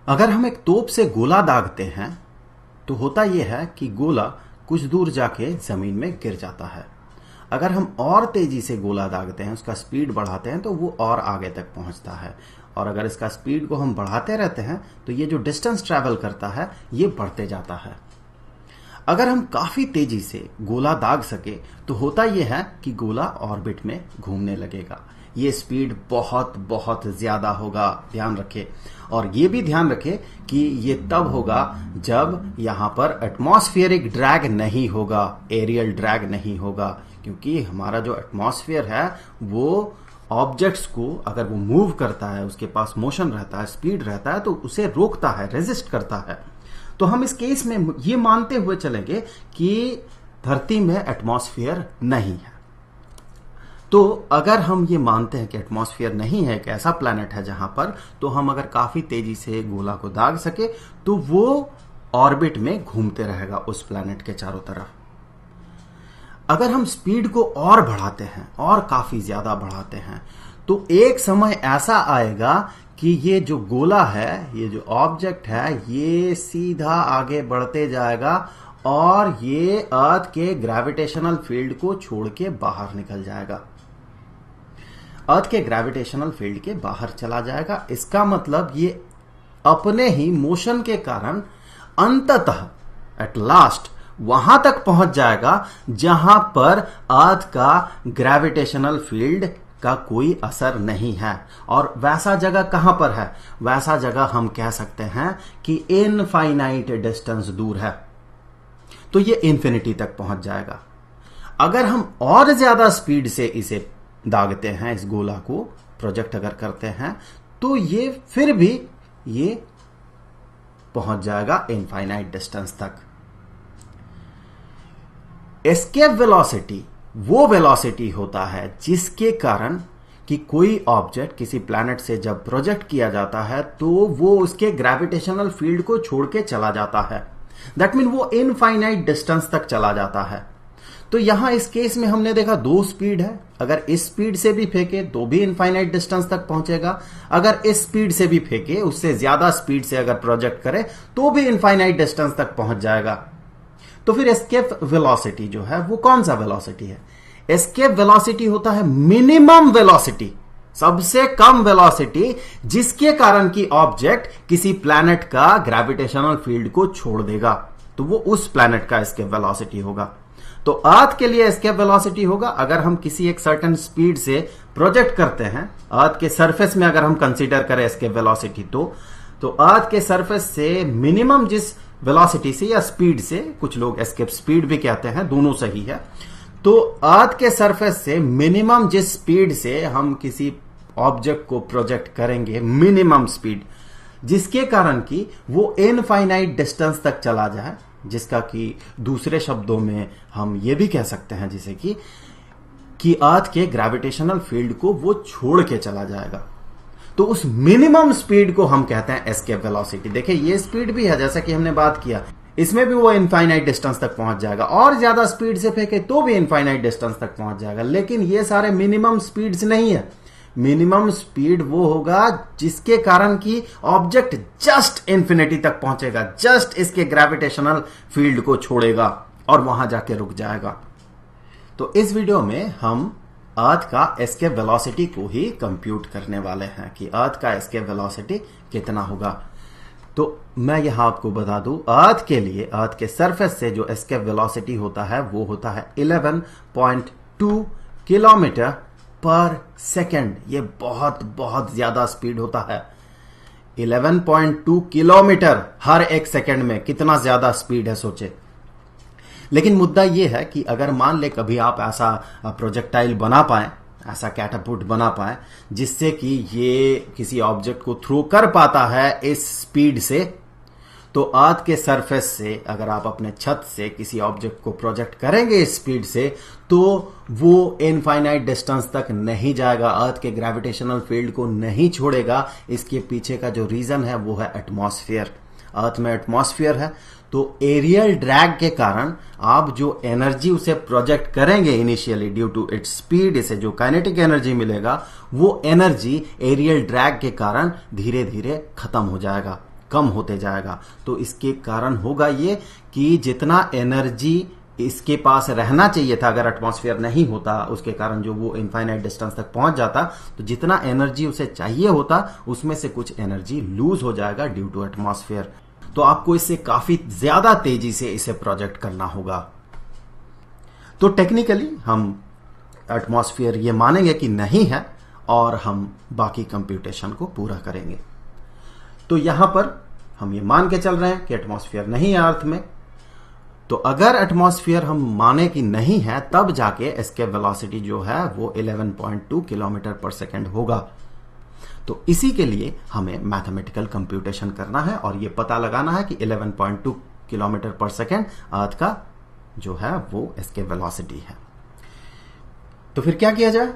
अगर हम एक तोप से गोला दागते हैं तो होता यह है कि गोला कुछ दूर जाके जमीन में गिर जाता है। अगर हम और तेजी से गोला दागते हैं, उसका स्पीड बढ़ाते हैं, तो वो और आगे तक पहुंचता है। और अगर इसका स्पीड को हम बढ़ाते रहते हैं तो ये जो डिस्टेंस ट्रैवल करता है ये बढ़ते जाता है। अगर हम काफी तेजी से गोला दाग सके तो होता यह है कि गोला ऑर्बिट में घूमने लगेगा। ये स्पीड बहुत बहुत ज्यादा होगा, ध्यान रखें। और ये भी ध्यान रखें कि ये तब होगा जब यहां पर एटमॉस्फेरिक ड्रैग नहीं होगा, एरियल ड्रैग नहीं होगा, क्योंकि हमारा जो एटमॉस्फेयर है वो ऑब्जेक्ट्स को अगर वो मूव करता है, उसके पास मोशन रहता है, स्पीड रहता है, तो उसे रोकता है, रेजिस्ट करता है। तो हम इस केस में ये मानते हुए चलेंगे कि धरती में एटमॉस्फेयर नहीं है। तो अगर हम ये मानते हैं कि एटमॉस्फेयर नहीं है, एक ऐसा प्लैनेट है जहां पर, तो हम अगर काफी तेजी से गोला को दाग सके तो वो ऑर्बिट में घूमते रहेगा उस प्लैनेट के चारों तरफ। अगर हम स्पीड को और बढ़ाते हैं और काफी ज्यादा बढ़ाते हैं तो एक समय ऐसा आएगा कि ये जो गोला है, ये जो ऑब्जेक्ट है, ये सीधा आगे बढ़ते जाएगा और ये अर्थ के ग्रेविटेशनल फील्ड को छोड़ के बाहर निकल जाएगा, अर्थ के ग्रेविटेशनल फील्ड के बाहर चला जाएगा। इसका मतलब ये अपने ही मोशन के कारण अंततः एट लास्ट वहां तक पहुंच जाएगा जहां पर अर्थ का ग्रेविटेशनल फील्ड का कोई असर नहीं है। और वैसा जगह कहां पर है? वैसा जगह हम कह सकते हैं कि इनफाइनाइट डिस्टेंस दूर है, तो ये इंफिनिटी तक पहुंच जाएगा। अगर हम और ज्यादा स्पीड से इसे दागते हैं, इस गोला को प्रोजेक्ट अगर करते हैं, तो ये फिर भी ये पहुंच जाएगा इनफाइनाइट डिस्टेंस तक। एस्केप वेलोसिटी वो वेलोसिटी होता है जिसके कारण कि कोई ऑब्जेक्ट किसी प्लैनेट से जब प्रोजेक्ट किया जाता है तो वो उसके ग्रेविटेशनल फील्ड को छोड़ के चला जाता है। दैट मीन वो इनफाइनाइट डिस्टेंस तक चला जाता है। तो यहां इस केस में हमने देखा दो स्पीड है। अगर इस स्पीड से भी फेंके तो भी इनफाइनाइट डिस्टेंस तक पहुंचेगा, अगर इस स्पीड से भी फेंके, उससे ज्यादा स्पीड से अगर प्रोजेक्ट करे तो भी इनफाइनाइट डिस्टेंस तक पहुंच जाएगा। तो फिर एस्केप वेलोसिटी जो है वो कौन सा वेलोसिटी है? एस्केप वेलोसिटी होता है मिनिमम वेलोसिटी, सबसे कम वेलोसिटी जिसके कारण कि ऑब्जेक्ट किसी प्लैनेट का ग्रेविटेशनल फील्ड को छोड़ देगा, तो वो उस प्लैनेट का एस्केप वेलोसिटी होगा। तो अर्थ के लिए एस्केप वेलोसिटी होगा अगर हम किसी एक सर्टेन स्पीड से प्रोजेक्ट करते हैं, अर्थ के सरफेस में अगर हम कंसीडर करें एस्केप वेलोसिटी, तो अर्थ के सरफेस से मिनिमम जिस वेलोसिटी से या स्पीड से, कुछ लोग एस्केप स्पीड भी कहते हैं, दोनों सही है, तो अर्थ के सरफेस से मिनिमम जिस स्पीड से हम किसी ऑब्जेक्ट को प्रोजेक्ट करेंगे, मिनिमम स्पीड जिसके कारण कि वो इनफाइनाइट डिस्टेंस तक चला जाए, जिसका कि दूसरे शब्दों में हम ये भी कह सकते हैं जैसे कि अर्थ के ग्रेविटेशनल फील्ड को वो छोड़ के चला जाएगा, तो उस मिनिमम स्पीड को हम कहते हैं एस्केप वेलोसिटी। देखिए ये स्पीड भी है, जैसा कि हमने बात किया, इसमें भी वो इनफाइनाइट डिस्टेंस तक पहुंच जाएगा, और ज्यादा स्पीड से फेंके तो भी इनफाइनाइट डिस्टेंस तक पहुंच जाएगा। लेकिन ये सारे मिनिमम स्पीड्स नहीं है। मिनिमम स्पीड वो होगा जिसके कारण कि ऑब्जेक्ट जस्ट इंफिनिटी तक पहुंचेगा, जस्ट इसके ग्रेविटेशनल फील्ड को छोड़ेगा और वहां जाके रुक जाएगा। तो इस वीडियो में हम अर्थ का एस्केप वेलोसिटी को ही कंप्यूट करने वाले हैं कि अर्थ का एस्केप वेलोसिटी कितना होगा। तो मैं यहां आपको बता दूं, अर्थ के लिए, अर्थ के सरफेस से जो एस्केप वेलोसिटी होता है वो होता है 11.2 किलोमीटर पर सेकेंड। ये बहुत बहुत ज्यादा स्पीड होता है। 11.2 किलोमीटर हर एक सेकेंड में, कितना ज्यादा स्पीड है सोचे। लेकिन मुद्दा यह है कि अगर मान ले कभी आप ऐसा प्रोजेक्टाइल बना पाए, ऐसा कैटापुट बना पाए जिससे कि ये किसी ऑब्जेक्ट को थ्रो कर पाता है इस स्पीड से, तो अर्थ के सरफेस से अगर आप अपने छत से किसी ऑब्जेक्ट को प्रोजेक्ट करेंगे इस स्पीड से, तो वो इनफाइनाइट डिस्टेंस तक नहीं जाएगा, अर्थ के ग्रेविटेशनल फील्ड को नहीं छोड़ेगा। इसके पीछे का जो रीजन है वो है एटमॉस्फेयर। अर्थ में एटमॉस्फेयर है, तो एरियल ड्रैग के कारण आप जो एनर्जी उसे प्रोजेक्ट करेंगे initially due to its speed, इसे जो काइनेटिक एनर्जी मिलेगा वो एनर्जी एरियल ड्रैग के कारण धीरे धीरे खत्म हो जाएगा। कम होते जाएगा। तो इसके कारण होगा ये कि जितना एनर्जी इसके पास रहना चाहिए था, अगर एटमॉस्फेयर नहीं होता उसके कारण जो वो इनफाइनाइट डिस्टेंस तक पहुंच जाता, तो जितना एनर्जी उसे चाहिए होता उसमें से कुछ एनर्जी लूज हो जाएगा ड्यू टू एटमॉस्फेयर। तो आपको इससे काफी ज्यादा तेजी से इसे प्रोजेक्ट करना होगा। तो टेक्निकली हम एटमॉस्फेयर ये मानेंगे कि नहीं है और हम बाकी कंप्यूटेशन को पूरा करेंगे। तो यहां पर हम ये मान के चल रहे हैं कि एटमॉस्फेयर नहीं है अर्थ में। तो अगर एटमॉस्फेयर हम माने कि नहीं है, तब जाके एस्केप वेलोसिटी जो है वो 11.2 किलोमीटर पर सेकेंड होगा। तो इसी के लिए हमें मैथमेटिकल कंप्यूटेशन करना है और ये पता लगाना है कि 11.2 किलोमीटर पर सेकेंड अर्थ का जो है वो एस्केप वेलोसिटी है। तो फिर क्या किया जाए?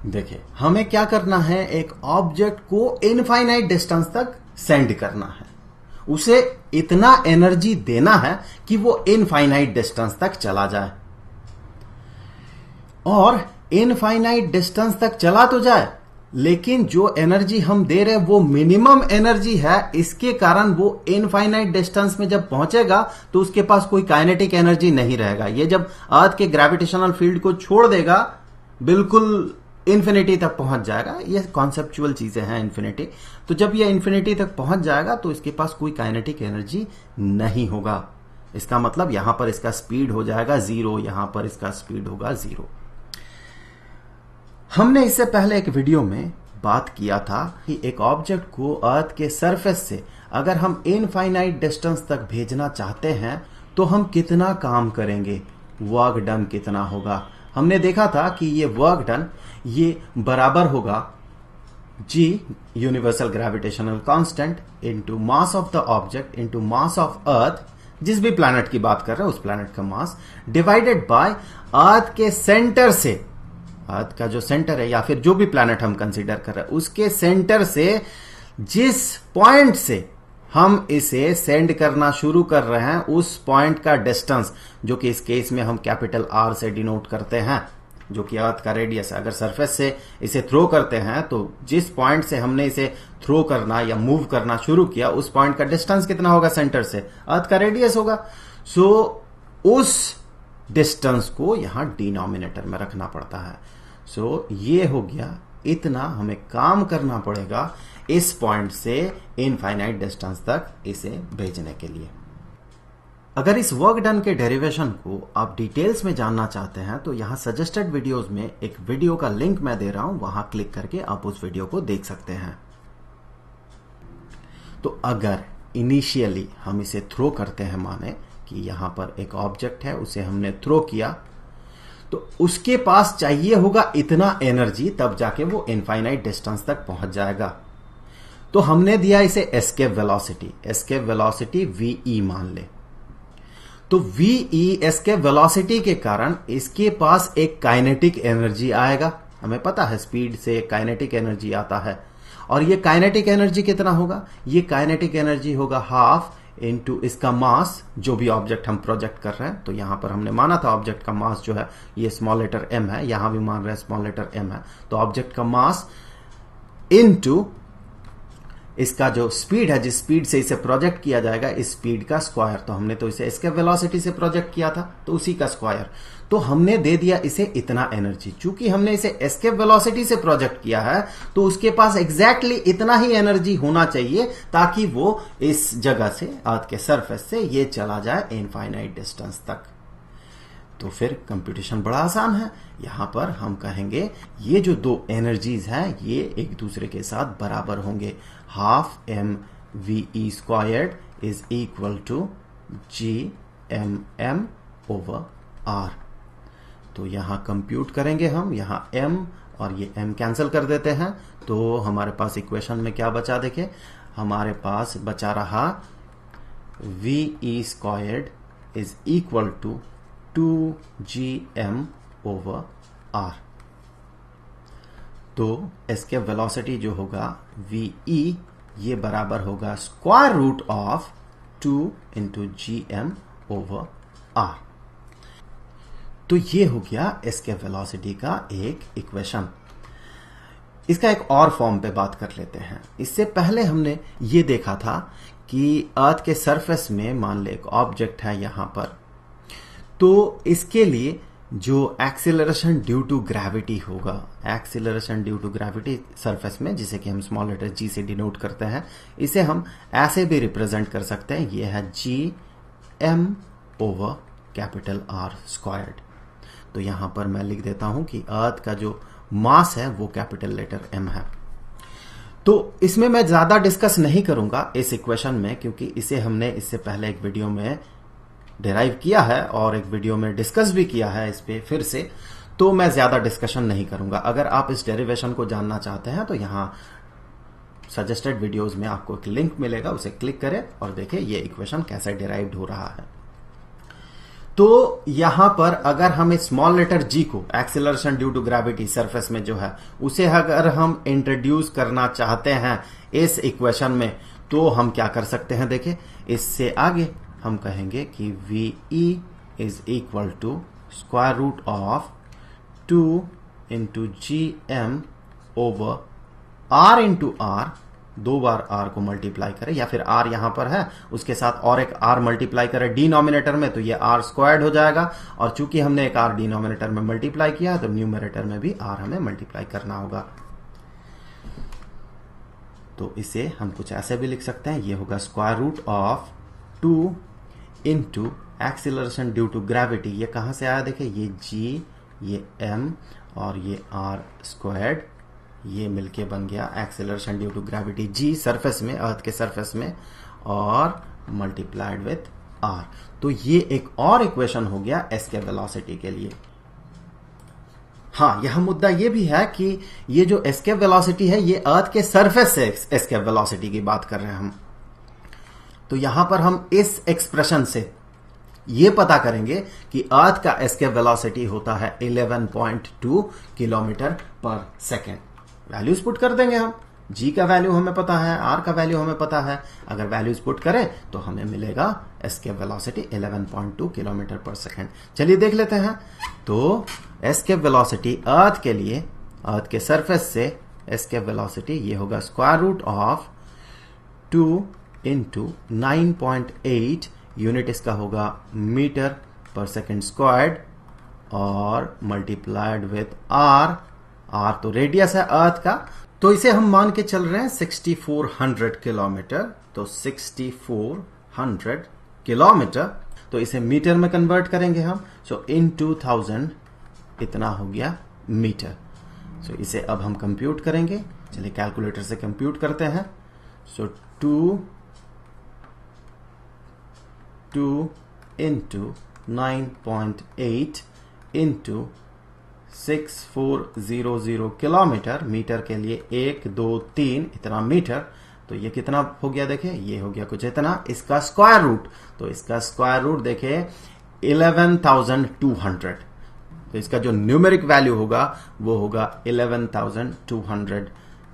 देखिए, हमें क्या करना है, एक ऑब्जेक्ट को इनफाइनाइट डिस्टेंस तक सेंड करना है। उसे इतना एनर्जी देना है कि वो इनफाइनाइट डिस्टेंस तक चला जाए। और इनफाइनाइट डिस्टेंस तक चला तो जाए, लेकिन जो एनर्जी हम दे रहे हैं वो मिनिमम एनर्जी है। इसके कारण वो इनफाइनाइट डिस्टेंस में जब पहुंचेगा तो उसके पास कोई काइनेटिक एनर्जी नहीं रहेगा। ये जब अर्थ के ग्रेविटेशनल फील्ड को छोड़ देगा, बिल्कुल इन्फिनिटी तक पहुंच जाएगा। ये कॉन्सेप्चुअल चीजें हैं इन्फिनिटी। तो जब ये इन्फिनिटी तक पहुंच जाएगा तो इसके पास कोई काइनेटिक एनर्जी नहीं होगा। इसका मतलब यहां पर इसका स्पीड हो जाएगा 0, यहां पर इसका स्पीड होगा 0। हमने इससे पहले एक वीडियो में बात किया था कि एक ऑब्जेक्ट को अर्थ के सरफेस से अगर हम इनफाइनाइट डिस्टेंस तक भेजना चाहते हैं तो हम कितना काम करेंगे, वर्क डन कितना होगा। हमने देखा था कि ये वर्क डन ये बराबर होगा G universal gravitational constant into mass of the object into mass of earth, जिस भी प्लैनेट की बात कर रहे हैं उस प्लैनेट का मास, डिवाइडेड बाय अर्थ के सेंटर से, अर्थ का जो सेंटर है या फिर जो भी प्लैनेट हम कंसीडर कर रहे हैं उसके सेंटर से जिस पॉइंट से हम इसे सेंड करना शुरू कर रहे हैं उस पॉइंट का डिस्टेंस, जो कि इस केस में हम कैपिटल R से डिनोट करते हैं, जो कि अर्थ का रेडियस है। अगर सरफेस से इसे थ्रो करते हैं तो जिस पॉइंट से हमने इसे थ्रो करना या मूव करना शुरू किया उस पॉइंट का डिस्टेंस कितना होगा सेंटर से, अर्थ का रेडियस होगा। सो उस डिस्टेंस को यहां डिनोमिनेटर में रखना पड़ता है। सो ये हो गया, इतना हमें काम करना पड़ेगा इस पॉइंट से इनफाइनाइट डिस्टेंस तक इसे भेजने के लिए। अगर इस वर्क डन के डेरिवेशन को आप डिटेल्स में जानना चाहते हैं तो यहां सजेस्टेड वीडियोस में एक वीडियो का लिंक मैं दे रहा हूं, वहां क्लिक करके आप उस वीडियो को देख सकते हैं। तो अगर इनिशियली हम इसे थ्रो करते हैं, माने कि यहां पर एक ऑब्जेक्ट है, उसे हमने थ्रो किया, तो उसके पास चाहिए होगा इतना एनर्जी, तब जाके वो इनफाइनाइट डिस्टेंस तक पहुंच जाएगा। तो हमने दिया इसे escape velocity, escape velocity VE मान ले। तो VE एस्केप वेलोसिटी के कारण इसके पास एक काइनेटिक एनर्जी आएगा। हमें पता है स्पीड से काइनेटिक एनर्जी आता है, और ये काइनेटिक एनर्जी कितना होगा, ये काइनेटिक एनर्जी होगा हाफ इनटू इसका मास, जो भी ऑब्जेक्ट हम प्रोजेक्ट कर रहे हैं। तो यहां पर हमने माना था ऑब्जेक्ट का मास जो है ये स्मॉल लेटर m है, यहां भी मान रहे हैं स्मॉल लेटर m है। तो ऑब्जेक्ट का मास इनटू इसका जो स्पीड है, जिस स्पीड से इसे प्रोजेक्ट किया जाएगा, इस स्पीड का स्क्वायर। तो हमने तो इसे एस्केप वेलोसिटी से प्रोजेक्ट किया था, तो उसी का स्क्वायर। तो हमने दे दिया इसे इतना एनर्जी। चूंकि हमने इसे एस्केप वेलोसिटी से प्रोजेक्ट किया है तो उसके पास एग्जैक्टली इतना ही एनर्जी होना चाहिए ताकि वो इस जगह से, अर्थ के सरफेस से, ये चला जाए इनफाइनाइट डिस्टेंस तक। तो फिर कंप्यूटेशन बड़ा आसान है। यहां पर हम कहेंगे ये जो दो एनर्जीज हैं ये एक दूसरे के साथ बराबर होंगे। Half mve squared is equal to gmm over r। तो यहां कंप्यूट करेंगे हम, यहां m और ये m कैंसिल कर देते हैं। तो हमारे पास इक्वेशन में क्या बचा, देखिए हमारे पास बचा रहा ve squared is equal to 2gm over r। तो एस्केप वेलोसिटी जो होगा VE ये बराबर होगा square root of 2 into GM over R। तो ये हो गया एस्केप वेलोसिटी का एक इक्वेशन। इसका एक और फॉर्म पे बात कर लेते हैं। इससे पहले हमने ये देखा था कि अर्थ के सरफेस में मान ले एक ऑब्जेक्ट है यहां पर, तो इसके लिए जो एक्सीलरेशन ड्यू टू ग्रेविटी होगा, acceleration due to gravity surface में, जिसे कि हम स्मॉल लेटर जी से डिनोट करते हैं, इसे हम ऐसे भी रिप्रेजेंट कर सकते हैं, ये है G M over capital R squared. तो यहां पर मैं लिख देता हूं कि अर्थ का जो मास है वो कैपिटल लेटर एम है। तो इसमें मैं ज्यादा डिस्कस नहीं करूंगा इस इक्वेशन में, क्योंकि इसे हमने इससे पहले एक वीडियो में डिराइव किया है और एक वीडियो में डिस्कस भी किया है इस पे फिर से, तो मैं ज्यादा डिस्कशन नहीं करूंगा। अगर आप इस डेरिवेशन को जानना चाहते हैं तो यहां सजेस्टेड वीडियोस में आपको एक लिंक मिलेगा, उसे क्लिक करें और देखें ये इक्वेशन कैसे डिराइव्ड हो रहा है। तो यहां पर अगर हम इस स्मॉल लेटर जी को, acceleration due to gravity surface में जो है, उसे अगर हम इंट्रोड्यूस करना चाहते हैं इस इक्वेशन में, तो हम क्या कर सकते हैं, देखें इससे आगे हम कहेंगे कि VE is equal to square root of 2 into G M over R into R, 2 बार R को मल्टीप्लाई करें, या फिर R यहां पर है उसके साथ और एक R मल्टीप्लाई करें डिनोमिनेटर में, तो ये R स्क्वायर्ड हो जाएगा। और चूंकि हमने एक R डिनोमिनेटर में मल्टीप्लाई किया है तो न्यूमरेटर में भी R हमें मल्टीप्लाई करना होगा। तो इसे हम कुछ ऐसे भी लिख सकते हैं, ये होगा square root of 2 into acceleration due to gravity, ये कहां से आया देखिए, ये G, ये M और ये R स्क्वायर्ड, ये मिलके बन गया acceleration due to gravity G surface में, अर्थ के सरफेस में, और मल्टीप्लाइड विथ R। तो ये एक और इक्वेशन हो गया एस्केप वेलोसिटी के लिए। हाँ, यह मुद्दा ये भी है कि ये जो एस्केप वेलोसिटी है ये अर्थ के सरफेस से एस्केप वेलोसिटी की बात कर रहे हैं हम। तो यहां पर हम इस एक्सप्रेशन से ये पता करेंगे कि अर्थ का एस्केप वेलोसिटी होता है 11.2 किलोमीटर पर सेकेंड। वैल्यूज पुट कर देंगे हम, जी का वैल्यू हमें पता है, आर का वैल्यू हमें पता है, अगर वैल्यूज पुट करें तो हमें मिलेगा एस्केप वेलोसिटी 11.2 किलोमीटर पर सेकेंड। चलिए देख लेते हैं। तो एस्केप वेलोसिटी अर्थ के लिए, अर्थ के सरफेस से एस्केप वेलोसिटी ये होगा square root of 2 into 9.8, unit इसका होगा मीटर पर सेकेंड स्क्वायर्ड, और मल्टीप्लाइड विथ आर। आर तो रेडियस है अर्थ का, तो इसे हम मान के चल रहे हैं 6400 किलोमीटर। तो 6400 किलोमीटर, तो इसे मीटर में कन्वर्ट करेंगे हम, सो इन 2000 इतना हो गया मीटर। सो इसे अब हम कंप्यूट करेंगे, चलिए कैलकुलेटर से कंप्यूट करते हैं। सो 2 इंटू 9.8 इंटू 6400 किलोमीटर, मीटर के लिए 1 2 3 इतना मीटर, तो ये कितना हो गया देखें, ये हो गया कुछ इतना। इसका स्क्वायर रूट, तो इसका स्क्वायर रूट देखें 11,200, तो इसका जो न्यूमेरिक वैल्यू होगा वो होगा 11,200।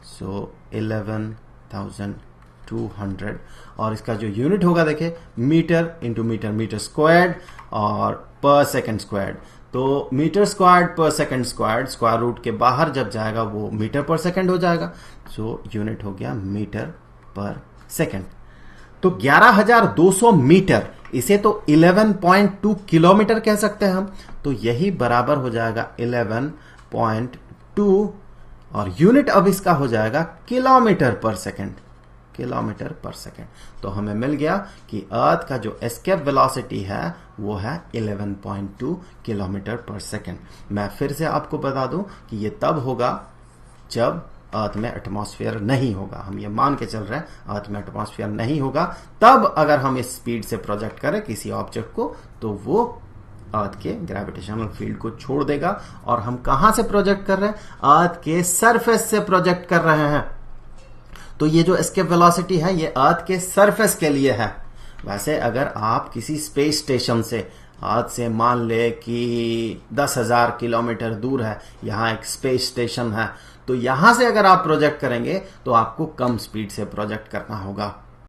सो 11,200, और इसका जो यूनिट होगा देखें metre into metre, metre squared, और पर सेकेंड स्क्वायर्ड। तो metre squared per second squared, square root के बाहर जब जाएगा वो मीटर पर सेकेंड हो जाएगा। सो यूनिट हो गया मीटर पर सेकेंड। तो 11,200 मीटर, इसे तो 11.2 किलोमीटर कह सकते हैं हम, तो यही बराबर हो जाएगा 11.2, और यूनिट अब इसका हो जाएगा किलोमीटर पर सेकेंड, किलोमीटर पर सेकेंड। तो हमें मिल गया कि अर्थ का जो एस्केप वेलोसिटी है वो है 11.2 किलोमीटर पर सेकेंड। मैं फिर से आपको बता दूं कि ये तब होगा जब अर्थ में एटमॉस्फेयर नहीं होगा। हम ये मान के चल रहे हैं अर्थ में एटमॉस्फेयर नहीं होगा, तब अगर हम इस स्पीड से प्रोजेक्ट करें किसी ऑब्जेक्ट को तो वो अर्थ के ग्रेविटेशनल फील्ड को छोड़ देगा। और हम कहां से प्रोजेक्ट कर रहे हैं, अर्थ के सरफेस से प्रोजेक्ट कर रहे हैं। तो ये जो एस्केप वेलोसिटी है ये अर्थ के सरफेस के लिए है। वैसे अगर आप किसी स्पेस स्टेशन से, अर्थ से मान ले कि 10,000 किलोमीटर दूर है, यहां एक स्पेस स्टेशन है, तो यहां से अगर आप प्रोजेक्ट करेंगे तो आपको कम स्पीड से प्रोजेक्ट करना होगा।